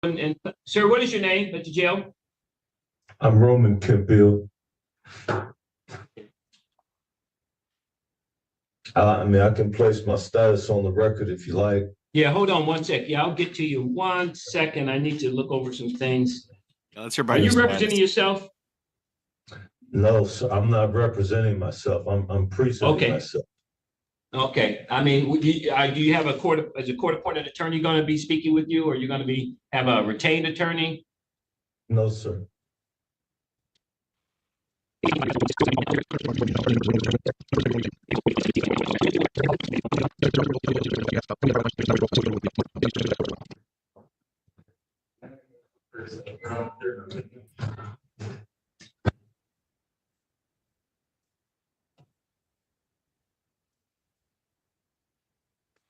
And sir, what is your name at the jail? I'm Roman Kempill. I mean, I can place my status on the record if you like. Yeah, hold on one sec. Yeah, I'll get to you. 1 second. I need to look over some things. Let's hear Are about you your representing yourself? No, sir, I'm not representing myself. I'm presenting Okay. myself. Okay. I mean, do you have is a court appointed attorney going to be speaking with you, or are you going to have a retained attorney? No, sir.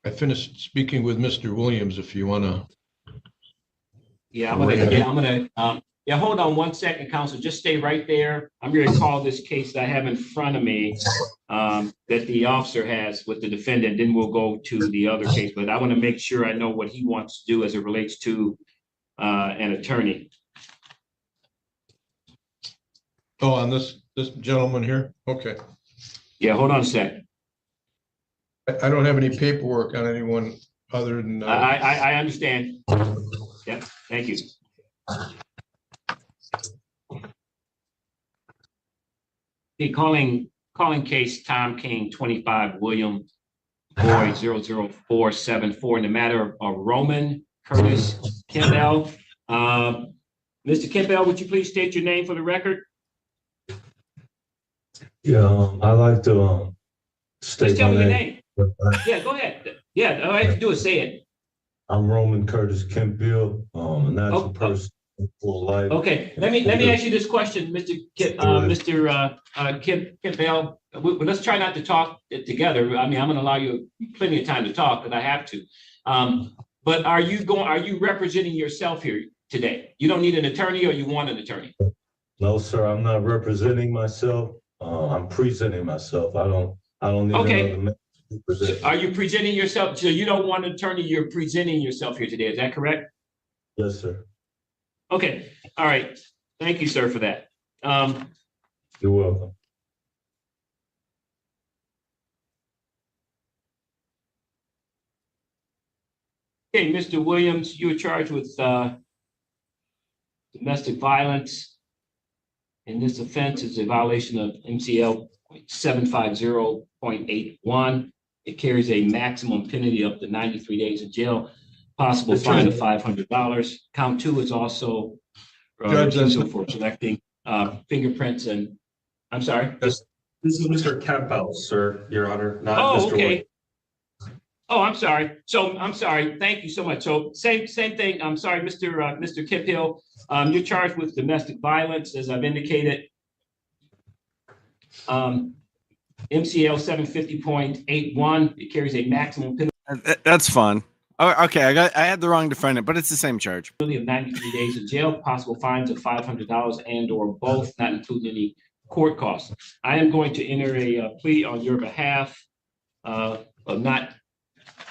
I finished speaking with Mr. Williams, if you want to. Yeah, hold on 1 second, counsel. Just stay right there. I'm going to call this case that I have in front of me that the officer has with the defendant. Then we'll go to the other case. But I want to make sure I know what he wants to do as it relates to an attorney. Oh, on this gentleman here? Okay. Yeah, hold on a sec. I don't have any paperwork on anyone other than. I understand. Yeah, thank you. Okay, calling case Tom King 25 William Boy 00474 in the matter of Roman Curtis Campbell. Mr. Campbell, would you please state your name for the record? Yeah, I like to state Just tell my me your name. name. Yeah, go ahead. Yeah, all I have to do is say it. I'm Roman Curtis Kempill, a natural person, full life. Okay, let me ask you this question, Mr. Campbell. Let's try not to talk together. I mean, I'm going to allow you plenty of time to talk, but I have to. But are you representing yourself here today? You don't need an attorney, or you want an attorney? No, sir, I'm not representing myself. I'm presenting myself. I don't need another man to present. So are you presenting yourself? So you don't want an attorney, you're presenting yourself here today. Is that correct? Yes, sir. Okay. All right. Thank you, sir, for that. You're welcome. Okay, Mr. Williams, you were charged with domestic violence. And this offense is a violation of MCL 750.81. It carries a maximum penalty up to 93 days in jail, possible fine of $500. Count 2 is also refusal for collecting fingerprints and, I'm sorry. This is Mr. Campbell, sir, Your Honor, not Mr. Okay. Williams. Oh, I'm sorry. So I'm sorry. Thank you so much. So same thing. I'm sorry, Mr. Kiphill. You're charged with domestic violence, as I've indicated. MCL 750.81. It carries a maximum penalty. That's fun. Oh, okay, I had the wrong defendant, but it's the same charge. Of 93 days in jail, possible fines of $500 and/or both, not including any court costs. I am going to enter a plea on your behalf of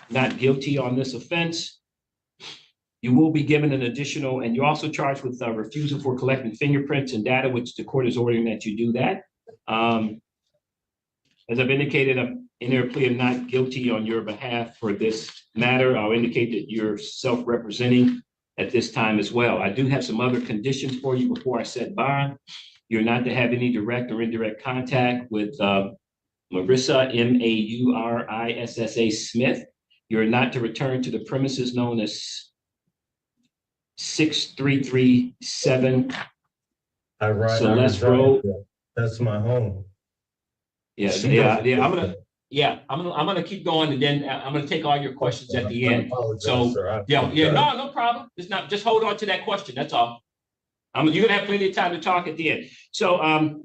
not guilty on this offense. You will be given an additional, and you're also charged with refusal for collecting fingerprints and data, which the court is ordering that you do that. As I've indicated, I'm entering a plea of not guilty on your behalf for this matter. I'll indicate that you're self-representing at this time as well. I do have some other conditions for you before I set bond. You're not to have any direct or indirect contact with Marissa, Maurissa Smith. You're not to return to the premises known as 6337 Celeste Road. That's my home. Yeah. I'm gonna keep going, and then I'm gonna take all your questions at the end. So no problem. It's not. Just hold on to that question. That's all. You're gonna have plenty of time to talk at the end. So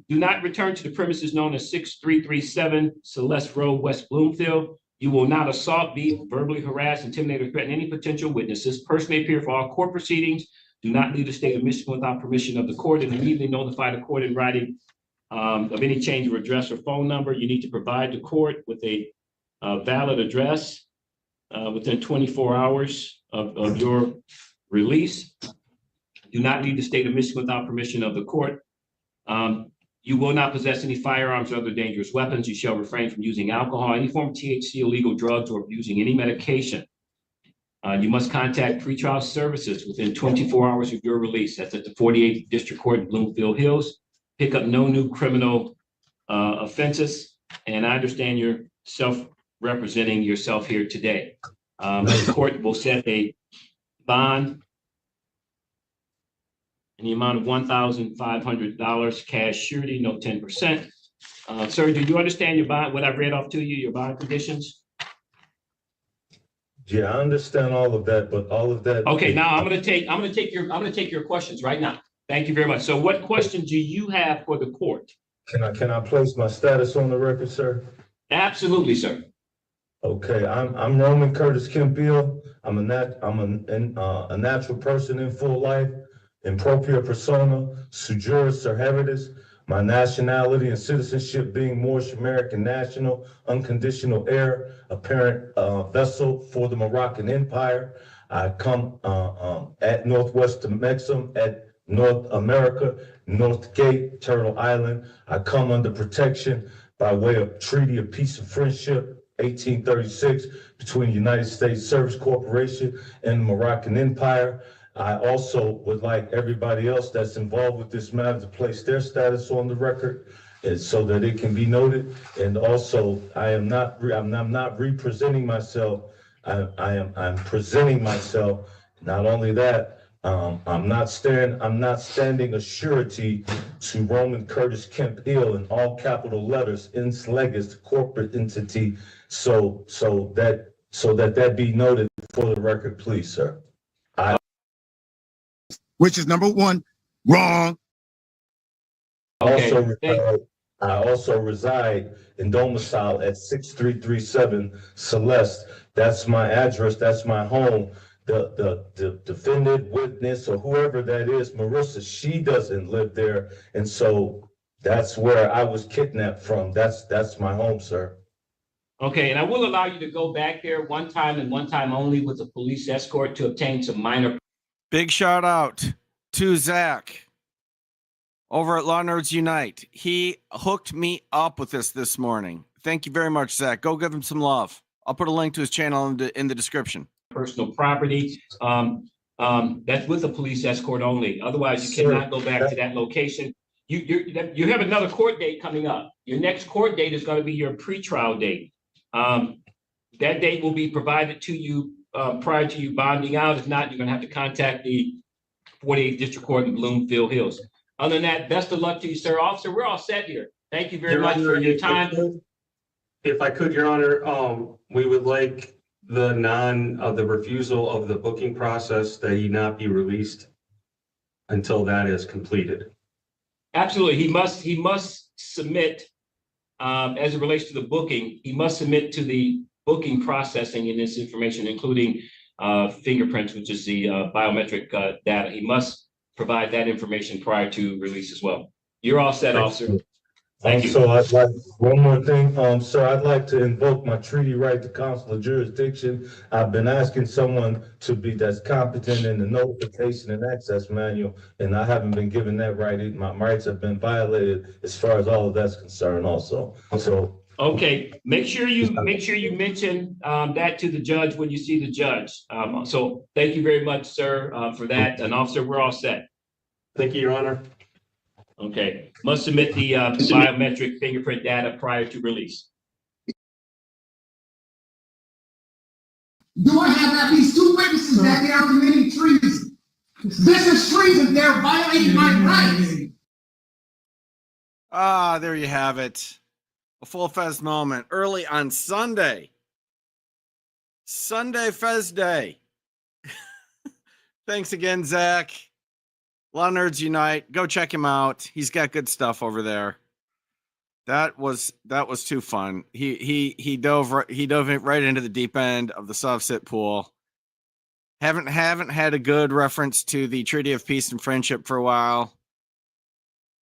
do not return to the premises known as 6337 Celeste Road, West Bloomfield. You will not assault, beat, verbally harass, intimidate, or threaten any potential witnesses. Person may appear for all court proceedings. Do not leave the state of Michigan without permission of the court, and immediately notify the court in writing of any change of address or phone number. You need to provide the court with a valid address within 24 hours of your release. Do not leave the state of Michigan without permission of the court. You will not possess any firearms or other dangerous weapons. You shall refrain from using alcohol, any form of THC, illegal drugs, or using any medication. You must contact pretrial services within 24 hours of your release. That's at the 48th District Court in Bloomfield Hills. Pick up no new criminal offenses. And I understand you're self-representing yourself here today. The court will set a bond in the amount of $1,500 cash surety, no 10%. Sir, do you understand your bond, what I read off to you, your bond conditions? Yeah, I understand all of that, but all of that. Okay, now I'm gonna take your questions right now. Thank you very much. So what question do you have for the court? Can I place my status on the record, sir? Absolutely, sir. Okay, I'm Roman Curtis Kempiel. I'm a natural person in full life, in propria persona, sui juris serveritis. My nationality and citizenship being Moorish American national, unconditional heir, apparent vessel for the Moroccan Empire. I come at Northwest Mexum, at North America, North Gate, Turtle Island. I come under protection by way of Treaty of Peace and Friendship, 1836, between the United States Service Corporation and the Moroccan Empire. I also would like everybody else that's involved with this matter to place their status on the record so that it can be noted. And also, I'm not representing myself. I'm presenting myself. Not only that, I'm not standing a surety to Roman Curtis Kemp Hill in all capital letters, ins legis, corporate entity. So that be noted for the record, please, sir. Which is number one, wrong. Okay. I also reside in domicile at 6337 Celeste. That's my address. That's my home. The defendant, witness, or whoever that is, Marissa, she doesn't live there. And so that's where I was kidnapped from. That's my home, sir. Okay, and I will allow you to go back there one time and one time only with a police escort to obtain some minor. Big shout out to Zach over at Law Nerds Unite. He hooked me up with this morning. Thank you very much, Zach. Go give him some love. I'll put a link to his channel in the description. Personal property. That's with a police escort only. Otherwise, you cannot go back to that location. You have another court date coming up. Your next court date is going to be your pretrial date. That date will be provided to you prior to you bonding out. If not, you're going to have to contact the 48th District Court in Bloomfield Hills. Other than that, best of luck to you, sir. Officer, we're all set here. Thank you very much for your time. If I could, Your Honor, we would like the refusal of the booking process that he not be released until that is completed. Absolutely. He must submit, as it relates to the booking, he must submit to the booking processing in this information, including fingerprints, which is the biometric data. He must provide that information prior to release as well. You're all set, officer. Thank you. So I'd like one more thing, sir. I'd like to invoke my treaty right to consular jurisdiction. I've been asking someone to be that's competent in the notification and access manual, and I haven't been given that right. My rights have been violated as far as all of that's concerned also. So okay, make sure you mention that to the judge when you see the judge. So thank you very much, sir, for that. And officer, we're all set. Thank you, Your Honor. Okay, must submit the biometric fingerprint data prior to release. Do I have at least two witnesses that they are committing treason? This is treason. They're violating my rights. Ah, there you have it. A full Fez moment early on Sunday. Sunday Fez Day. Thanks again, Zach. Law Nerds Unite. Go check him out. He's got good stuff over there. That was too fun. He dove right into the deep end of the soft-sit pool. Haven't had a good reference to the Treaty of Peace and Friendship for a while.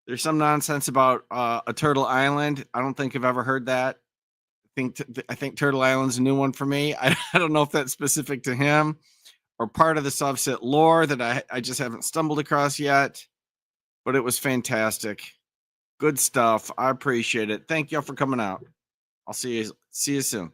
There's some nonsense about a Turtle Island. I don't think I've ever heard that. I think Turtle Island's a new one for me. I don't know if that's specific to him or part of the subset lore that I just haven't stumbled across yet. But it was fantastic. Good stuff. I appreciate it. Thank y'all for coming out. I'll see you soon.